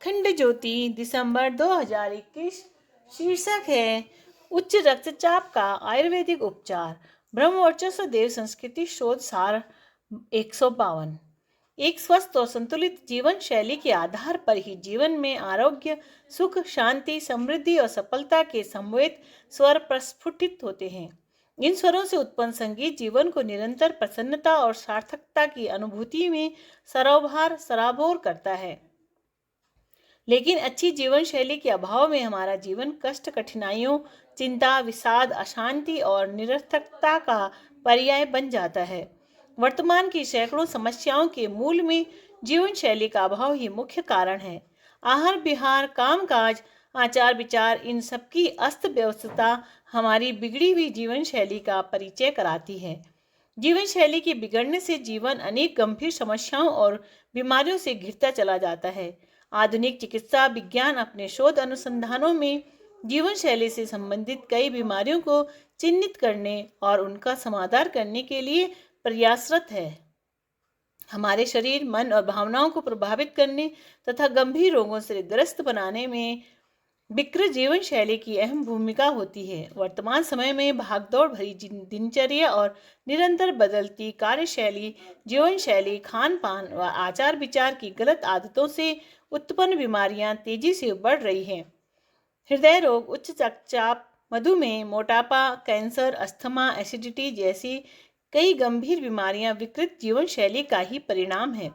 अखंड ज्योति दिसंबर 2021। शीर्षक है उच्च रक्तचाप का आयुर्वेदिक उपचार। ब्रह्मवर्चस्व देव संस्कृति शोध सार 152। एक स्वस्थ और संतुलित जीवन शैली के आधार पर ही जीवन में आरोग्य, सुख, शांति, समृद्धि और सफलता के समवेत स्वर प्रस्फुटित होते हैं। इन स्वरों से उत्पन्न संगीत जीवन को निरंतर प्रसन्नता और सार्थकता की अनुभूति में सराबोर करता है। लेकिन अच्छी जीवन शैली के अभाव में हमारा जीवन कष्ट, कठिनाइयों, चिंता, विषाद, अशांति और निरर्थकता का पर्याय बन जाता है। वर्तमान की सैकड़ों समस्याओं के मूल में जीवन शैली का अभाव ही मुख्य कारण है। आहार विहार, कामकाज, आचार विचार, इन सबकी अस्त व्यवस्था हमारी बिगड़ी हुई जीवन शैली का परिचय कराती है। जीवन शैली के बिगड़ने से जीवन अनेक गंभीर समस्याओं और बीमारियों से घिरता चला जाता है। आधुनिक चिकित्सा विज्ञान अपने शोध अनुसंधानों में जीवन शैली से संबंधित कई बीमारियों को चिन्हित करने और उनका समाधान करने के लिए प्रयासरत है। हमारे शरीर, मन और भावनाओं को प्रभावित करने तथा गंभीर रोगों से ग्रस्त बनाने में विकृत जीवन शैली की अहम भूमिका होती है। वर्तमान समय में भागदौड़ भरी दिनचर्या और निरंतर बदलती कार्यशैली, जीवन शैली, खान पान व आचार विचार की गलत आदतों से उत्पन्न बीमारियां तेजी से बढ़ रही हैं। हृदय रोग, उच्च रक्तचाप, मधुमेह, मोटापा, कैंसर, अस्थमा, एसिडिटी जैसी कई गंभीर बीमारियां विकृत जीवन शैली का ही परिणाम है।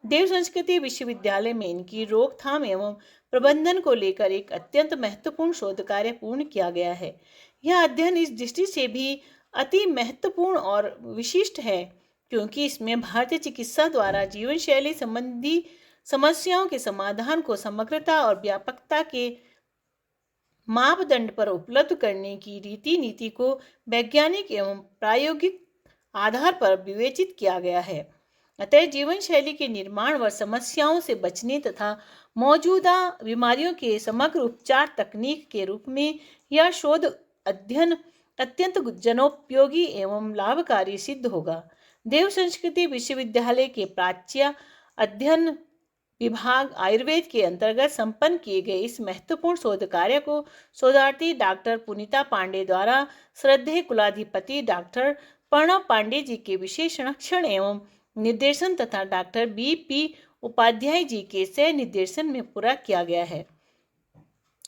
देव संस्कृति विश्वविद्यालय में इनकी रोकथाम एवं प्रबंधन को लेकर एक अत्यंत महत्वपूर्ण शोध कार्य पूर्ण किया गया है। यह अध्ययन इस दृष्टि से भी अति महत्वपूर्ण और विशिष्ट है क्योंकि इसमें भारतीय चिकित्सा द्वारा जीवन शैली संबंधी समस्याओं के समाधान को समग्रता और व्यापकता के मापदंड पर उपलब्ध करने की रीति नीति को वैज्ञानिक एवं प्रायोगिक आधार पर विवेचित किया गया है। अतः जीवन शैली के निर्माण व समस्याओं से बचने तथा मौजूदा बीमारियों के समग्र उपचार तकनीक के रूप में यह शोध अध्ययन अत्यंत जनोपयोगी एवं लाभकारी सिद्ध होगा। देव संस्कृति विश्वविद्यालय के प्राच्य अध्ययन विभाग आयुर्वेद के अंतर्गत संपन्न किए गए इस महत्वपूर्ण शोध कार्य को शोधार्थी डॉक्टर पुनीता पांडे द्वारा श्रद्धेय कुलाधिपति डॉक्टर प्रणव पांडे जी के विशेषण एवं निर्देशन तथा डॉक्टर बी.पी. उपाध्याय जी के सह निर्देशन में पूरा किया गया है।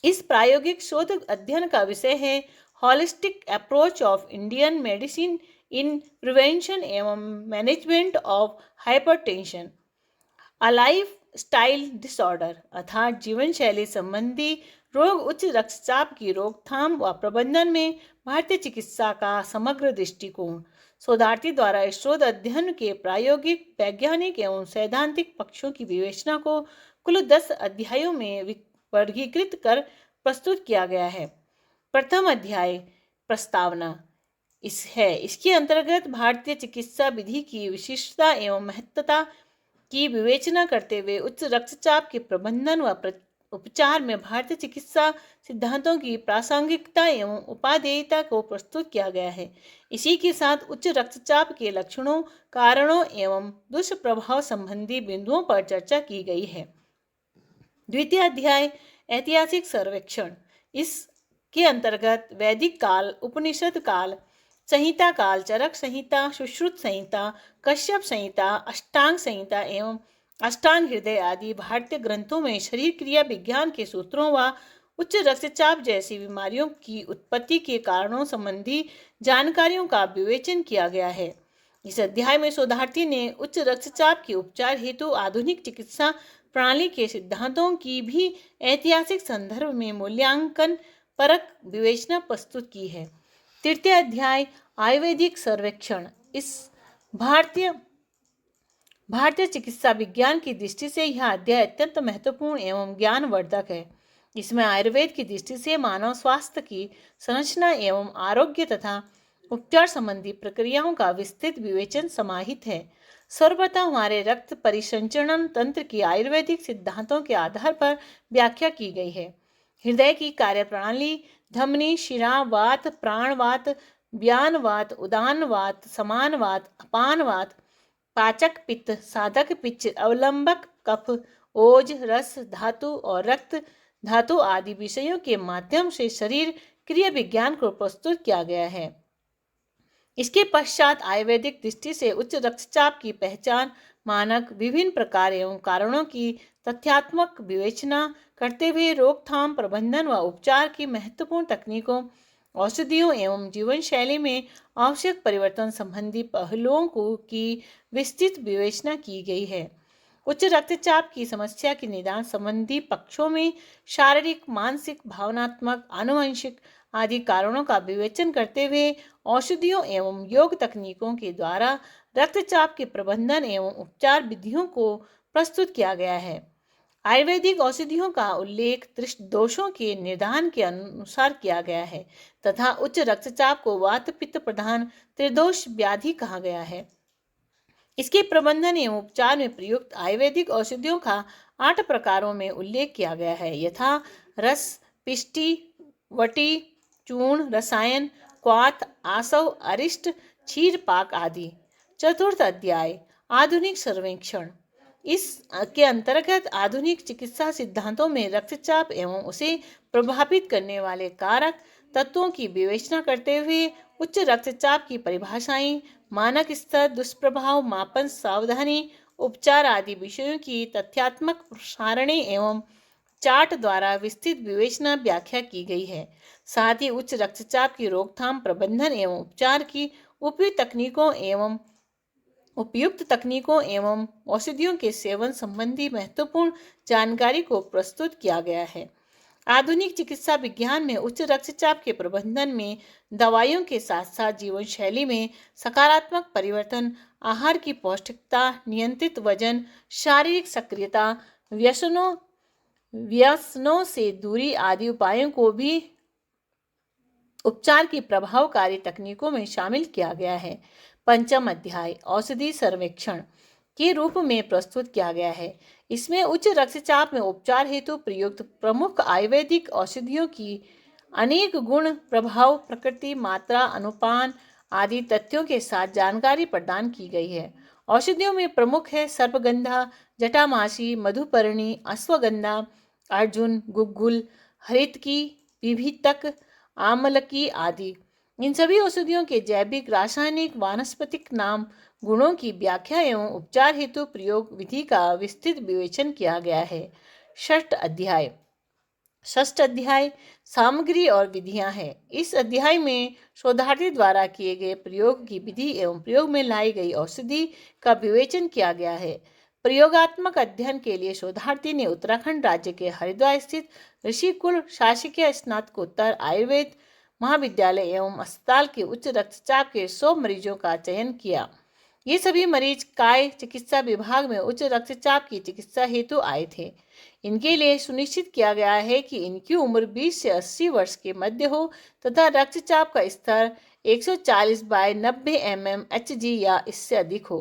इस प्रायोगिक शोध अध्ययन का विषय है holistic approach of Indian medicine in prevention एवं management of hypertension, a lifestyle disorder, अर्थात जीवन शैली संबंधी रोग, उच्च रक्तचाप की रोकथाम व प्रबंधन में भारतीय चिकित्सा का समग्र दृष्टिकोण। शोधार्थी द्वारा इस शोध अध्ययन के प्रायोगिक, वैज्ञानिक एवं सैद्धांतिक पक्षों की विवेचना को कुल 10 अध्यायों में वर्गीकृत कर प्रस्तुत किया गया है। प्रथम अध्याय प्रस्तावना इसके अंतर्गत भारतीय चिकित्सा विधि की विशिष्टता एवं महत्वता की विवेचना करते हुए उच्च रक्तचाप के प्रबंधन व उपचार में भारतीय चिकित्सा सिद्धांतों की प्रासंगिकता एवं उपादेयता को प्रस्तुत किया गया है। इसी के साथ उच्च रक्तचाप के लक्षणों, कारणों एवं दुष्प्रभाव संबंधी बिंदुओं पर चर्चा की गई है। द्वितीय अध्याय ऐतिहासिक सर्वेक्षण। इसके अंतर्गत वैदिक काल, उपनिषद काल, संहिता काल, चरक संहिता, सुश्रुत संहिता, कश्यप संहिता, अष्टांग संहिता एवं अष्टांग हृदय आदि भारतीय ग्रंथों में शरीर क्रिया विज्ञान के सूत्रों व उच्च रक्तचाप जैसी बीमारियों की उत्पत्ति के कारणों संबंधी जानकारियों का विवेचन किया गया है। इस अध्याय में शोधार्थी ने उच्च रक्तचाप के उपचार हेतु आधुनिक चिकित्सा प्रणाली के सिद्धांतों की भी ऐतिहासिक संदर्भ में मूल्यांकन परक विवेचना प्रस्तुत की है। तृतीय अध्याय आयुर्वेदिक सर्वेक्षण। इस भारतीय चिकित्सा विज्ञान की दृष्टि से यह अध्याय अत्यंत महत्वपूर्ण एवं ज्ञानवर्धक है। इसमें आयुर्वेद की दृष्टि से मानव स्वास्थ्य की संरचना एवं आरोग्य तथा उपचार संबंधी प्रक्रियाओं का विस्तृत विवेचन समाहित है। सर्वप्रथम हमारे रक्त परिसंचरण तंत्र की आयुर्वेदिक सिद्धांतों के आधार पर व्याख्या की गई है। हृदय की कार्यप्रणाली, धमनी, शिरा, वात, प्राणवात, व्यानवात, उदानवात, समानवात, अपानवात, पाचक पित्त, साधक पित्त, अवलंबक कफ, ओज, रस धातु और रक्त धातु आदि विषयों के माध्यम से शरीर क्रिया विज्ञान को प्रस्तुत किया गया है। इसके पश्चात आयुर्वेदिक दृष्टि से उच्च रक्तचाप की पहचान, मानक, विभिन्न प्रकार एवं कारणों की तथ्यात्मक विवेचना करते हुए रोकथाम, प्रबंधन व उपचार की महत्वपूर्ण तकनीकों, औषधियों एवं जीवन शैली में आवश्यक परिवर्तन संबंधी पहलुओं की विस्तृत विवेचना की गई है। उच्च रक्तचाप की समस्या के निदान संबंधी पक्षों में शारीरिक, मानसिक, भावनात्मक, आनुवंशिक आदि कारणों का विवेचन करते हुए औषधियों एवं योग तकनीकों के द्वारा रक्तचाप के प्रबंधन एवं उपचार विधियों को प्रस्तुत किया गया है। आयुर्वेदिक औषधियों का उल्लेख दृष्ट दोषों के निदान के अनुसार किया गया है तथा उच्च रक्तचाप को वात पित्त प्रधान त्रिदोष व्याधि कहा गया है। इसके प्रबंधन एवं उपचार में प्रयुक्त आयुर्वेदिक औषधियों का 8 प्रकारों में उल्लेख किया गया है, यथा रस, पिष्टि, वटी, चूर्ण, रसायन, क्वाथ, आसव, अरिष्ट, क्षीर पाक आदि। चतुर्थ अध्याय आधुनिक सर्वेक्षण। इस के अंतर्गत आधुनिक चिकित्सा सिद्धांतों में रक्तचाप एवं उसे प्रभावित करने वाले कारक तत्वों की विवेचना करते हुए उच्च रक्तचाप की परिभाषाएं, मानक स्तर, दुष्प्रभाव, मापन, सावधानी, उपचार आदि विषयों की तथ्यात्मक सारणी एवं चार्ट द्वारा विस्तृत विवेचना व्याख्या की गई है। साथ ही उच्च रक्तचाप की रोकथाम, प्रबंधन एवं उपचार की उपयुक्त तकनीकों एवं औषधियों के सेवन संबंधी महत्वपूर्ण जानकारी को प्रस्तुत किया गया है। आधुनिक चिकित्सा विज्ञान में उच्च रक्तचाप के प्रबंधन में दवाइयों के साथ साथ जीवन शैली में सकारात्मक परिवर्तन, आहार की पौष्टिकता, नियंत्रित वजन, शारीरिक सक्रियता, व्यसनों से दूरी आदि उपायों को भी उपचार की प्रभावकारी तकनीकों में शामिल किया गया है। पंचम अध्याय औषधि सर्वेक्षण के रूप में प्रस्तुत किया गया है। इसमें उच्च रक्तचाप में उपचार हेतु प्रयुक्त प्रमुख आयुर्वेदिक औषधियों की अनेक गुण, प्रभाव, प्रकृति, मात्रा, अनुपान आदि तथ्यों के साथ जानकारी प्रदान की गई है। औषधियों में प्रमुख है सर्पगंधा, जटामासी, मधुपर्णी, अश्वगंधा, अर्जुन, गुग्गुल, हरितकी, विभितक, आमलकी आदि। इन सभी औषधियों के जैविक, रासायनिक, वानस्पतिक नाम, गुणों की व्याख्या एवं उपचार हेतु प्रयोग विधि का विस्तृत विवेचन किया गया है। षष्ठ अध्याय सामग्री और विधियां हैं। इस अध्याय में शोधार्थी द्वारा किए गए प्रयोग की विधि एवं प्रयोग में लाई गई औषधि का विवेचन किया गया है। प्रयोगात्मक अध्ययन के लिए शोधार्थी ने उत्तराखंड राज्य के हरिद्वार स्थित ऋषिकुल शासकीय स्नातकोत्तर आयुर्वेद महाविद्यालय एवं अस्पताल के उच्च रक्तचाप के 100 मरीजों का चयन किया। ये सभी मरीज काय चिकित्सा विभाग में उच्च रक्तचाप की चिकित्सा हेतु आए थे। इनके लिए सुनिश्चित किया गया है कि इनकी उम्र 20 से 80 वर्ष के मध्य हो तथा रक्तचाप का स्तर 140/90 mmHg या इससे अधिक हो।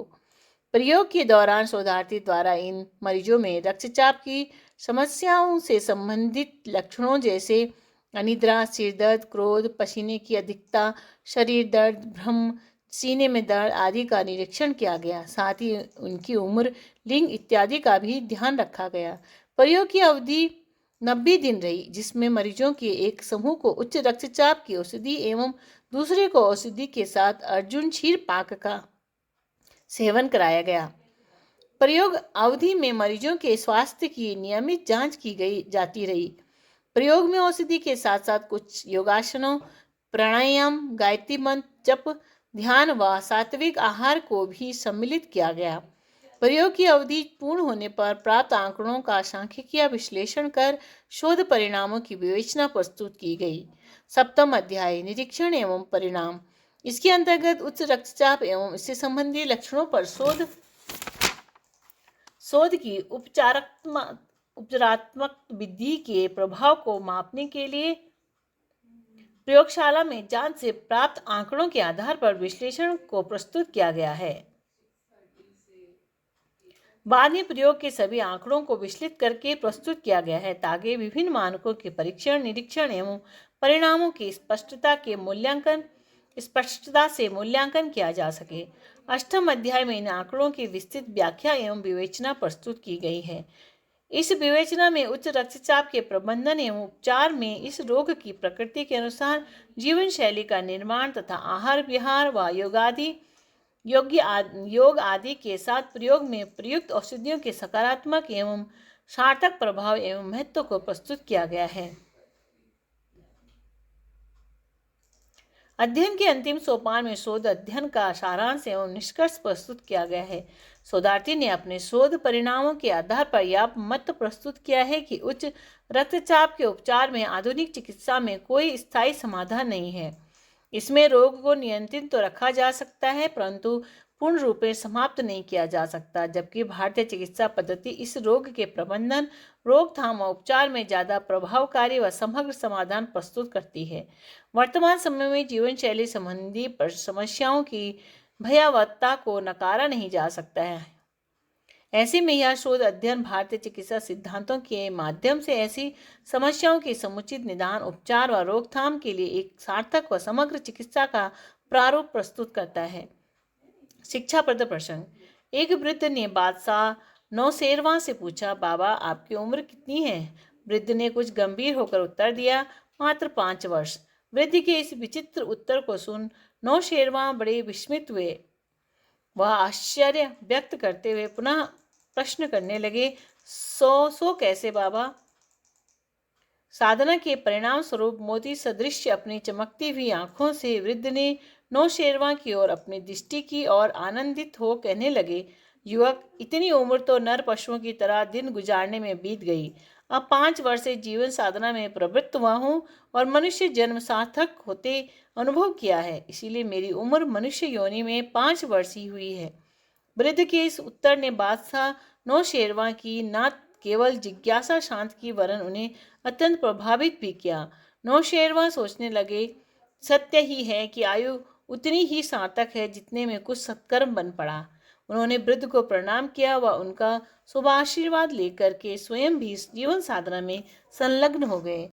प्रयोग के दौरान शोधार्थी द्वारा इन मरीजों में रक्तचाप की समस्याओं से संबंधित लक्षणों जैसे अनिद्रा, सिरदर्द, क्रोध, पसीने की अधिकता, शरीर दर्द, भ्रम, सीने में दर्द आदि का निरीक्षण किया गया। साथ ही उनकी उम्र, लिंग इत्यादि का भी ध्यान रखा गया। प्रयोग की अवधि 90 दिन रही, जिसमें मरीजों के एक समूह को उच्च रक्तचाप की औषधि एवं दूसरे को औषधि के साथ अर्जुन क्षीर पाक का सेवन कराया गया। प्रयोग अवधि में मरीजों के स्वास्थ्य की नियमित जांच की जाती रही। प्रयोग में औषधि के साथ साथ कुछ योगासनों, प्राणायाम, गायत्री मंत्र जप, ध्यान व सात्विक आहार को भी सम्मिलित किया गया। प्रयोग की अवधि पूर्ण होने पर प्राप्त आंकड़ों का सांख्यिकीय विश्लेषण कर शोध परिणामों की विवेचना प्रस्तुत की गई। सप्तम अध्याय निरीक्षण एवं परिणाम। इसके अंतर्गत उच्च रक्तचाप एवं इससे संबंधी लक्षणों पर शोध की उपचारात्मक विधि के प्रभाव को मापने के लिए प्रयोगशाला में जांच से प्राप्त आंकड़ों के आधार पर विश्लेषण को प्रस्तुत किया गया है। बाद में प्रयोग के सभी आंकड़ों को विश्लेषित करके प्रस्तुत किया गया है ताकि विभिन्न मानकों के परीक्षण, निरीक्षण एवं परिणामों की स्पष्टता से मूल्यांकन किया जा सके। अष्टम अध्याय में इन आंकड़ों की विस्तृत व्याख्या एवं विवेचना प्रस्तुत की गई है। इस विवेचना में उच्च रक्तचाप के प्रबंधन एवं उपचार में इस रोग की प्रकृति के अनुसार जीवन शैली का निर्माण तथा आहार विहार व योग आदि के साथ प्रयोग में प्रयुक्त औषधियों के सकारात्मक एवं सार्थक प्रभाव एवं महत्व को प्रस्तुत किया गया है। अध्ययन के अंतिम सोपान में शोध अध्ययन का सारांश एवं निष्कर्ष प्रस्तुत किया गया है। शोधार्थी ने अपने शोध परिणामों के आधार पर यह मत प्रस्तुत किया है कि उच्च रक्तचाप के उपचार में आधुनिक चिकित्सा में कोई स्थायी समाधान नहीं है। इसमें रोग को नियंत्रित तो रखा जा सकता है, परंतु पूर्ण रूप से समाप्त नहीं किया जा सकता, जबकि भारतीय चिकित्सा पद्धति इस रोग के प्रबंधन, रोकथाम और उपचार में ज़्यादा प्रभावकारी व समग्र समाधान प्रस्तुत करती है। वर्तमान समय में जीवन शैली संबंधी समस्याओं की भयावहता को नकारा नहीं जा सकता है। ऐसे में यह शोध अध्ययन भारतीय चिकित्सा सिद्धांतों के माध्यम से ऐसी समस्याओं के समुचित निदान, उपचार व रोकथाम के लिए एक सार्थक व समग्र चिकित्सा का प्रारूप प्रस्तुत करता है। शिक्षाप्रद प्रसंग। एक वृद्ध ने बादशाह नौशेरवां से पूछा, बाबा आपकी उम्र कितनी है? वृद्ध ने कुछ गंभीर होकर उत्तर दिया, मात्र 5 वर्ष। वृद्ध के इस विचित्र उत्तर को सुन नौशेरवां बड़े विस्मित हुए। वह आश्चर्य व्यक्त करते हुए पुनः प्रश्न करने लगे, सो कैसे बाबा? साधना के परिणाम स्वरूप मोती सदृश अपनी चमकती हुई आंखों से वृद्ध ने नौशेरवां की ओर अपनी दृष्टि की और आनंदित हो कहने लगे, युवक, इतनी उम्र तो नर पशुओं की तरह दिन गुजारने में बीत गई। अब 5 वर्ष से जीवन साधना में प्रवृत्त हुआ हूँ और मनुष्य जन्म सार्थक होते अनुभव किया है, इसीलिए मेरी उम्र मनुष्य योनि में 5 वर्ष ही हुई है। वृद्ध के इस उत्तर ने बादशाह नौशेरवां की न केवल जिज्ञासा शांत की, वरन उन्हें अत्यंत प्रभावित भी किया। नौशेरवां सोचने लगे, सत्य ही है कि आयु उतनी ही सार्थक है जितने में कुछ सत्कर्म बन पड़ा। उन्होंने वृद्ध को प्रणाम किया व उनका शुभ आशीर्वाद लेकर के स्वयं भी जीवन साधना में संलग्न हो गए।